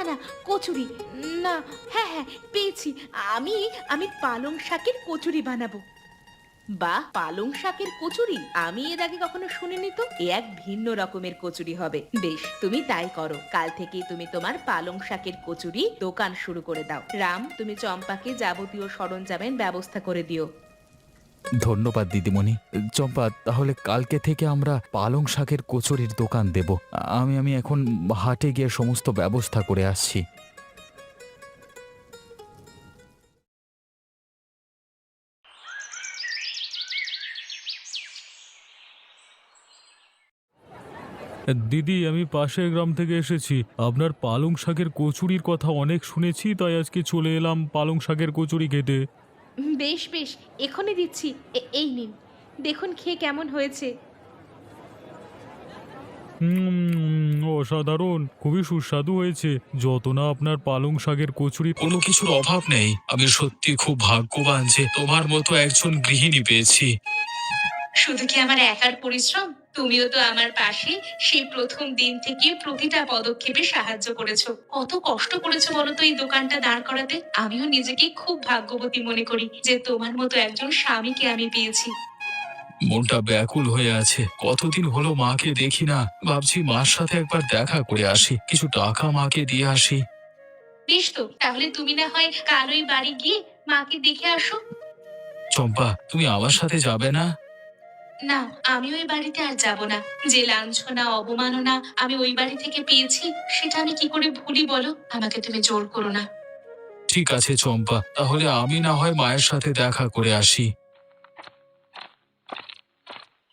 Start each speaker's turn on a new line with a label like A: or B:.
A: না, কচুরি। না, হ্যাঁ, হ্যাঁ, পেয়েছি। আমি আমি পালং শাকের কচুরি বানাবো। বাহ! পালং শাকের কচুরি? আমি এর আগে কখনো শুনিনি তো। এ এক ভিন্ন রকমের কচুরি হবে। বেশ, তুমি তাই করো। কাল থেকেই তুমি তোমার পালং শাকের কচুরি দোকান শুরু করে দাও। রাম, তুমি চম্পাকে যাবতীয় সরঞ্জামের ব্যবস্থা করে দিও।
B: ধন্যবাদ দিদিমণি। চম্পা, তাহলে কালকে থেকে আমরা পালং শাকের কচুরির দোকান দেব। আমি এখন হাটে গিয়ে সমস্ত ব্যবস্থা করে আসছি।
C: দিদি, আমি পাশের গ্রাম থেকে এসেছি। আপনার পালং শাকের কচুরির কথা অনেক শুনেছি, তাই আজকে চলে এলাম পালং শাকের কচুরি খেতে।
A: বেশ, বেশ, এক্ষুনি দিচ্ছি। এই নিন। দেখুন খেয়ে কেমন হয়েছে।
C: অসাধারণ, খুবই সুস্বাদু হয়েছে। যত না আপনার পালং শাকের কচুরি, কোনো কিছুর অভাব নেই। আমি সত্যি খুব ভাগ্যবান যে তোমার মতো একজন গৃহিণী পেয়েছি।
A: শুধু কি আমার একার পরিশ্রম? তুমিও তো আমার পাশে সেই প্রথম দিন থেকে প্রতিটা পদক্ষেপে সাহায্য করেছো। কত কষ্ট করেছো বলো তো এই দোকানটা দাঁড় করাতে? আমিও নিজেকে খুব ভাগ্যবতী মনে করি যে তোমার মতো একজন স্বামীকে আমি পেয়েছি।
C: মনটা ব্যাকুল হয়ে আছে। কতদিন হলো মাকে দেখি না। ভাবছি মার সাথে একবার দেখা করে আসি, কিছু টাকা মাকে দিয়ে আসি।
A: বেশ তো, তাহলে তুমি না হয় কাল ওই বাড়ি গিয়ে মাকে দেখে আসো।
C: চম্পা, তুমি আমার সাথে যাবে না?
A: না, আমি ওই বাড়িতে আর যাব না। যে লাঞ্ছনা অবমাননা আমি ওই বাড়ি থেকে পেয়েছি, সেটা আমি কি করে ভুলি বলো? আমাকে তুমি জোর করো না।
C: ঠিক আছে চম্পা, তাহলে আমি না হয় মায়ের সাথে দেখা করে আসি।